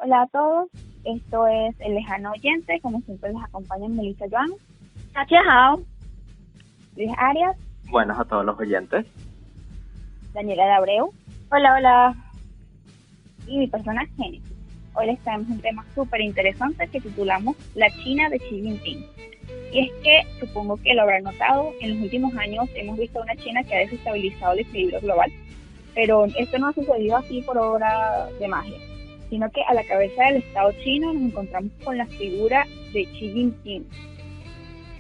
Hola a todos, esto es El Lejano Oyente, como siempre les acompaña Melissa Joan, Katia Hao, Luis Arias, Buenas a todos los oyentes. Daniela de Abreu, Hola, hola. y mi persona Génesis. Hoy les traemos un tema súper interesante que titulamos La China de Xi Jinping. Y es que, supongo que lo habrán notado, en los últimos años hemos visto una China que ha desestabilizado el equilibrio global. Pero esto no ha sucedido así por obra de magia, sino que a la cabeza del Estado chino nos encontramos con la figura de Xi Jinping,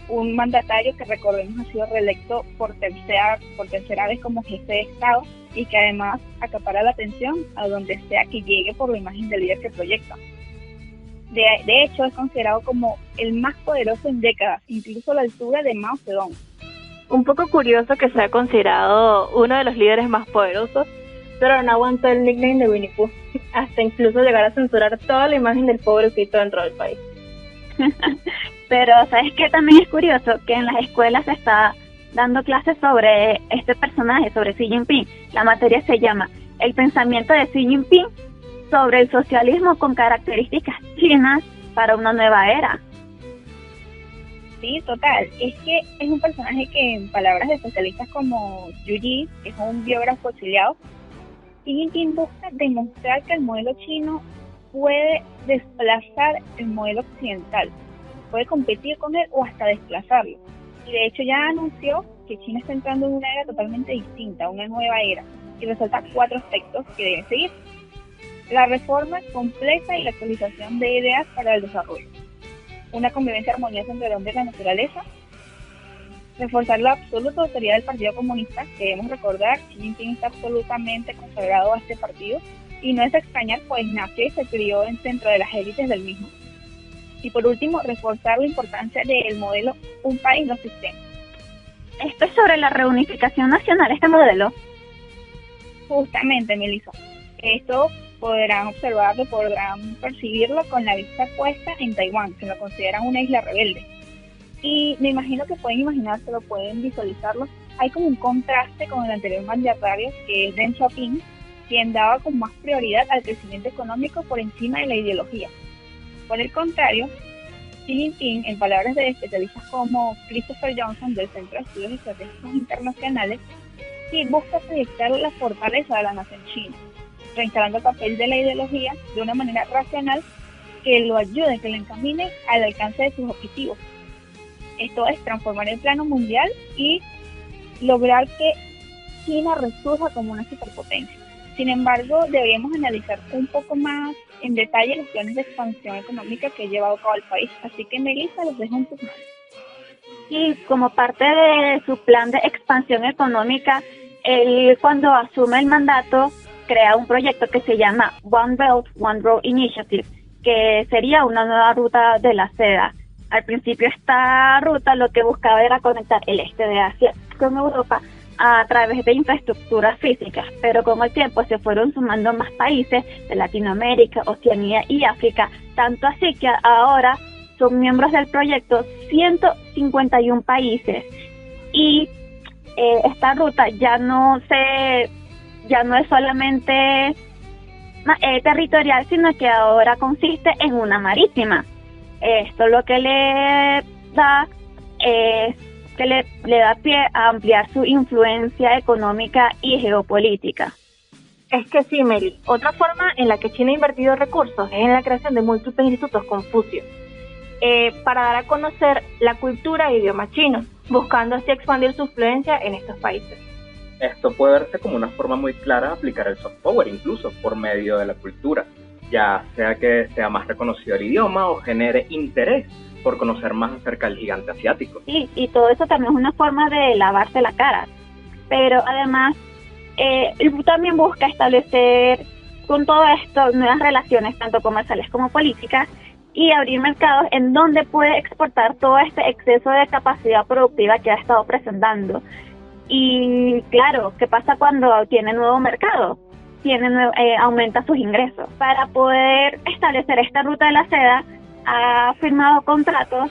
un mandatario que recordemos ha sido reelecto por tercera vez como jefe de Estado y que además acapara la atención a donde sea que llegue por la imagen del líder que proyecta. De hecho, es considerado como el más poderoso en décadas, incluso a la altura de Mao Zedong. Un poco curioso que sea considerado uno de los líderes más poderosos, pero no aguantó el nickname de Winnie Pooh, hasta incluso llegar a censurar toda la imagen del pobrecito dentro del país. Pero ¿sabes qué? También es curioso que en las escuelas se está dando clases sobre este personaje, sobre Xi Jinping. La materia se llama El pensamiento de Xi Jinping sobre el socialismo con características chinas para una nueva era. Sí, total. Es que es un personaje que, en palabras de especialistas como Yu Yi, que es un biógrafo exiliado, Xi Jinping busca demostrar que el modelo chino puede desplazar el modelo occidental, puede competir con él o hasta desplazarlo. Y de hecho ya anunció que China está entrando en una era totalmente distinta, una nueva era, y resalta 4 aspectos que deben seguir: la reforma completa y la actualización de ideas para el desarrollo, una convivencia armoniosa entre el hombre y la naturaleza, reforzar la absoluta autoridad del Partido Comunista, que debemos recordar, Xi Jinping está absolutamente consagrado a este partido, y no es de extrañar, pues nació y se crió dentro de las élites del mismo. Y por último, reforzar la importancia del modelo un país, dos sistemas. Esto es sobre la reunificación nacional, este modelo. Justamente, Melissa, esto podrán observarlo, podrán percibirlo con la vista puesta en Taiwán, que lo consideran una isla rebelde. Y me imagino que pueden imaginárselo, pueden visualizarlo. Hay como un contraste con el anterior mandatario, que es Deng Xiaoping, quien daba con más prioridad al crecimiento económico por encima de la ideología. Por el contrario, Xi Jinping, en palabras de especialistas como Christopher Johnson del Centro de Estudios Estratégicos Internacionales, sí busca proyectar la fortaleza de la nación china, reinstalando el papel de la ideología de una manera racional que lo ayude, que lo encamine al alcance de sus objetivos. Esto es transformar el plano mundial y lograr que China resurja como una superpotencia. Sin embargo, deberíamos analizar un poco más en detalle los planes de expansión económica que ha llevado a cabo el país. Así que, Melissa, los dejo en tus manos. Y como parte de su plan de expansión económica, él cuando asume el mandato crea un proyecto que se llama One Belt, One Road Initiative, que sería una nueva ruta de la seda. Al principio esta ruta lo que buscaba era conectar el este de Asia con Europa a través de infraestructuras físicas, pero con el tiempo se fueron sumando más países de Latinoamérica, Oceanía y África, tanto así que ahora son miembros del proyecto 151 países y esta ruta ya no es solamente territorial, sino que ahora consiste en una marítima. Esto lo que le da es que le da pie a ampliar su influencia económica y geopolítica. Es que sí, Meli. Otra forma en la que China ha invertido recursos es en la creación de múltiples institutos Confucio, para dar a conocer la cultura e idioma chino, buscando así expandir su influencia en estos países. Esto puede verse como una forma muy clara de aplicar el soft power, incluso por medio de la cultura, ya sea que sea más reconocido el idioma o genere interés por conocer más acerca del gigante asiático. Sí, y todo eso también es una forma de lavarse la cara, pero además también busca establecer con todo esto nuevas relaciones, tanto comerciales como políticas, y abrir mercados en donde puede exportar todo este exceso de capacidad productiva que ha estado presentando. Y claro, ¿qué pasa cuando tiene nuevo mercado? Aumenta sus ingresos. Para poder establecer esta ruta de la seda, ha firmado contratos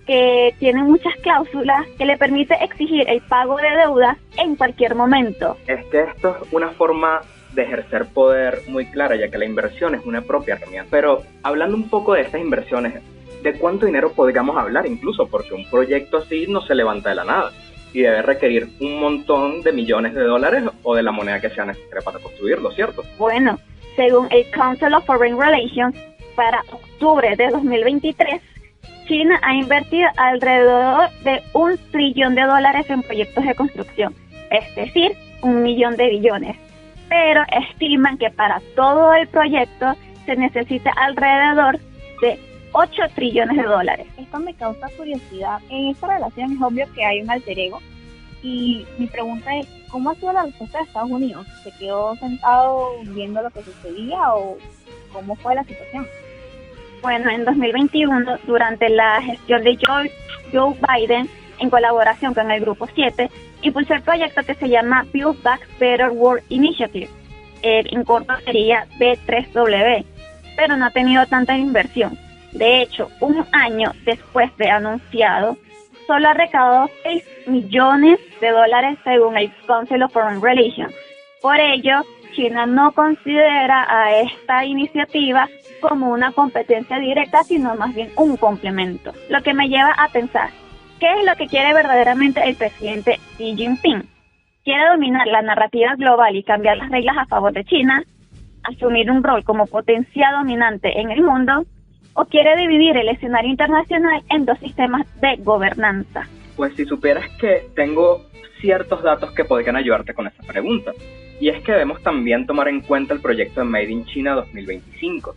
que tienen muchas cláusulas que le permite exigir el pago de deudas en cualquier momento. Es que esto es una forma de ejercer poder muy clara, ya que la inversión es una propia herramienta. Pero hablando un poco de estas inversiones, ¿de cuánto dinero podríamos hablar incluso? Porque un proyecto así no se levanta de la nada y debe requerir un montón de millones de dólares o de la moneda que sea necesaria para construirlo, ¿cierto? Bueno, según el Council of Foreign Relations, para octubre de 2023, China ha invertido alrededor de $1 trillón en proyectos de construcción, es decir, 1 millón de billones. Pero estiman que para todo el proyecto se necesita alrededor de 8 trillones de dólares. Esto me causa curiosidad. En esta relación es obvio que hay un alter ego. Y mi pregunta es, ¿cómo ha sido la respuesta de Estados Unidos? ¿Se quedó sentado viendo lo que sucedía o cómo fue la situación? Bueno, en 2021, durante la gestión de Joe Biden, en colaboración con el Grupo 7, impulsó el proyecto que se llama Build Back Better World Initiative. En corto sería B3W, pero no ha tenido tanta inversión. De hecho, un año después de anunciado, solo ha recaudado $6 millones según el Council of Foreign Relations. Por ello, China no considera a esta iniciativa como una competencia directa, sino más bien un complemento. Lo que me lleva a pensar, ¿qué es lo que quiere verdaderamente el presidente Xi Jinping? ¿Quiere dominar la narrativa global y cambiar las reglas a favor de China? ¿Asumir un rol como potencia dominante en el mundo? ¿O quiere dividir el escenario internacional en dos sistemas de gobernanza? Pues si supieras que tengo ciertos datos que podrían ayudarte con esa pregunta. Y es que debemos también tomar en cuenta el proyecto de Made in China 2025,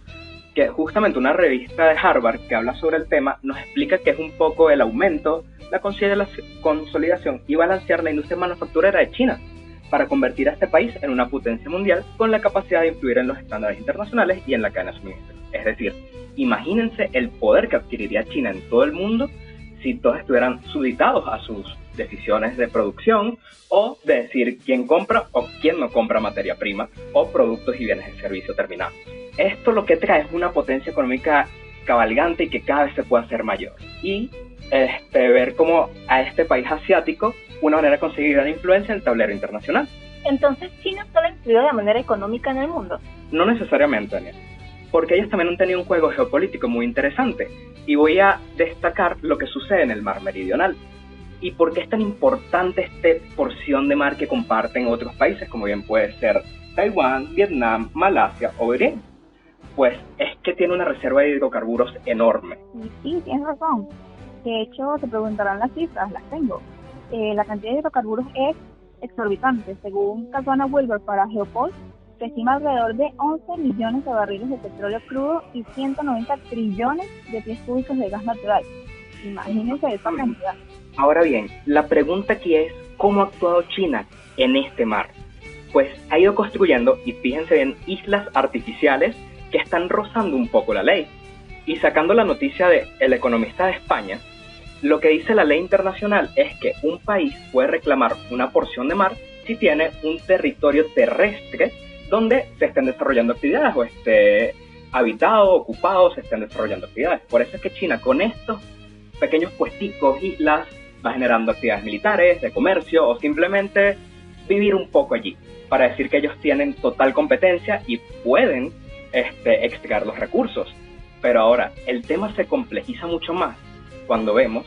que justamente una revista de Harvard que habla sobre el tema nos explica que es un poco el aumento, la consolidación y balancear la industria manufacturera de China para convertir a este país en una potencia mundial con la capacidad de influir en los estándares internacionales y en la cadena de suministro. Es decir, imagínense el poder que adquiriría China en todo el mundo si todos estuvieran subditados a sus decisiones de producción o de decir quién compra o quién no compra materia prima o productos y bienes de servicio terminados. Esto lo que trae es una potencia económica cabalgante y que cada vez se puede hacer mayor. Y ver cómo a este país asiático una manera de conseguir gran influencia en el tablero internacional. Entonces, ¿China solo influyó de manera económica en el mundo? No necesariamente, Daniel, porque ellos también han tenido un juego geopolítico muy interesante. Y voy a destacar lo que sucede en el mar meridional. ¿Y por qué es tan importante esta porción de mar que comparten otros países, como bien puede ser Taiwán, Vietnam, Malasia o Bahrein? Pues es que tiene una reserva de hidrocarburos enorme. Sí, tienes razón. De hecho, te preguntarán las cifras, las tengo. La cantidad de hidrocarburos es exorbitante. Según Casana Wilber para Geopol, se estima alrededor de 11 millones de barriles de petróleo crudo y 190 trillones de pies cúbicos de gas natural. Imagínense esa cantidad. Ahora bien, la pregunta aquí es, ¿cómo ha actuado China en este mar? Pues ha ido construyendo, y fíjense bien, islas artificiales que están rozando un poco la ley. Y sacando la noticia de El Economista de España, lo que dice la ley internacional es que un país puede reclamar una porción de mar si tiene un territorio terrestre donde se estén desarrollando actividades o esté habitado, ocupado, se estén desarrollando actividades. Por eso es que China con estos pequeños puesticos, islas, va generando actividades militares, de comercio o simplemente vivir un poco allí para decir que ellos tienen total competencia y pueden extraer los recursos. Pero ahora, el tema se complejiza mucho más cuando vemos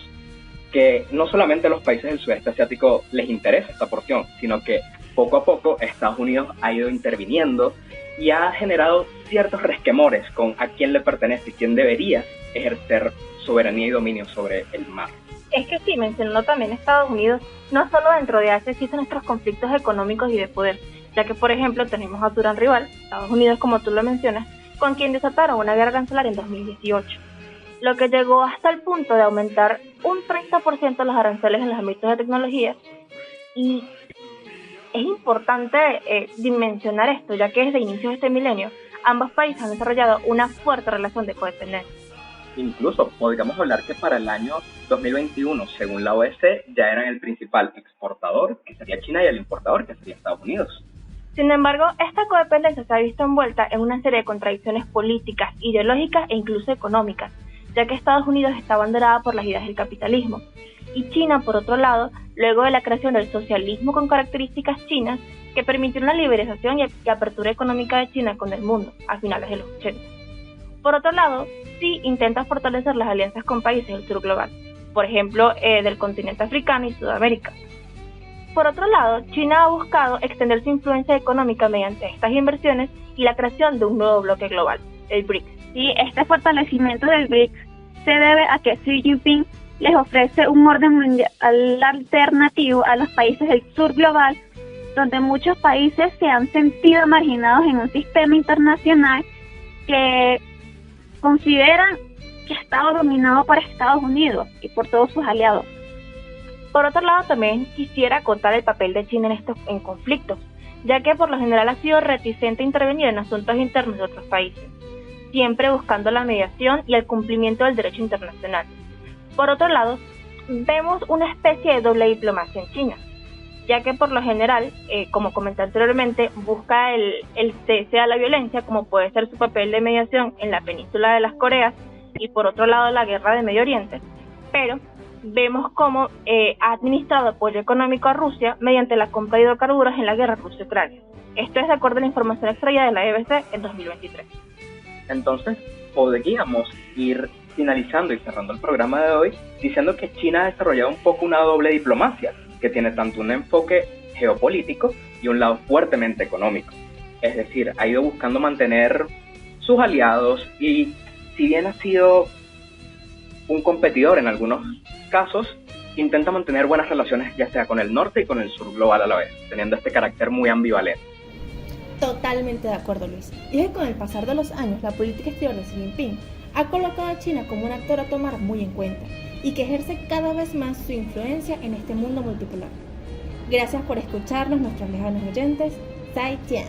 que no solamente a los países del sudeste asiático les interesa esta porción, sino que poco a poco Estados Unidos ha ido interviniendo y ha generado ciertos resquemores con a quién le pertenece y quién debería ejercer soberanía y dominio sobre el mar. Es que sí, mencionando también Estados Unidos, no solo dentro de Asia existen nuestros conflictos económicos y de poder, ya que por ejemplo tenemos a su gran rival, Estados Unidos como tú lo mencionas, con quien desataron una guerra arancelaria en 2018, lo que llegó hasta el punto de aumentar un 30% los aranceles en los ámbitos de tecnología. Y es importante dimensionar esto, ya que desde inicios de este milenio ambos países han desarrollado una fuerte relación de codependencia. Incluso podríamos hablar que para el año 2021, según la OEC, ya eran el principal exportador, que sería China, y el importador, que sería Estados Unidos. Sin embargo, esta codependencia se ha visto envuelta en una serie de contradicciones políticas, ideológicas e incluso económicas, ya que Estados Unidos está abanderada por las ideas del capitalismo, y China, por otro lado, luego de la creación del socialismo con características chinas, que permitieron la liberalización y apertura económica de China con el mundo a finales de los 80. Por otro lado, Xi intenta fortalecer las alianzas con países del sur global, por ejemplo, del continente africano y Sudamérica. Por otro lado, China ha buscado extender su influencia económica mediante estas inversiones y la creación de un nuevo bloque global, el BRICS. Sí, este fortalecimiento del BRICS se debe a que Xi Jinping les ofrece un orden mundial alternativo a los países del sur global, donde muchos países se han sentido marginados en un sistema internacional que consideran que ha estado dominado por Estados Unidos y por todos sus aliados. Por otro lado, también quisiera acotar el papel de China en conflictos, ya que por lo general ha sido reticente a intervenir en asuntos internos de otros países, siempre buscando la mediación y el cumplimiento del derecho internacional. Por otro lado, vemos una especie de doble diplomacia en China, ya que por lo general, como comenté anteriormente, busca el cese a la violencia, como puede ser su papel de mediación en la península de las Coreas y por otro lado la guerra de Medio Oriente, pero vemos cómo ha administrado apoyo económico a Rusia mediante la compra de hidrocarburos en la guerra Rusia-Ucrania. Esto es de acuerdo a la información extraída de la BBC en 2023. Entonces, podríamos ir finalizando y cerrando el programa de hoy diciendo que China ha desarrollado un poco una doble diplomacia, que tiene tanto un enfoque geopolítico y un lado fuertemente económico. Es decir, ha ido buscando mantener sus aliados y, si bien ha sido un competidor en algunos casos, intenta mantener buenas relaciones ya sea con el norte y con el sur global a la vez, teniendo este carácter muy ambivalente. Totalmente de acuerdo, Luis. Y es que con el pasar de los años, la política exterior de Xi Jinping ha colocado a China como un actor a tomar muy en cuenta y que ejerce cada vez más su influencia en este mundo multipolar. Gracias por escucharnos, nuestros lejanos oyentes. Zaijian.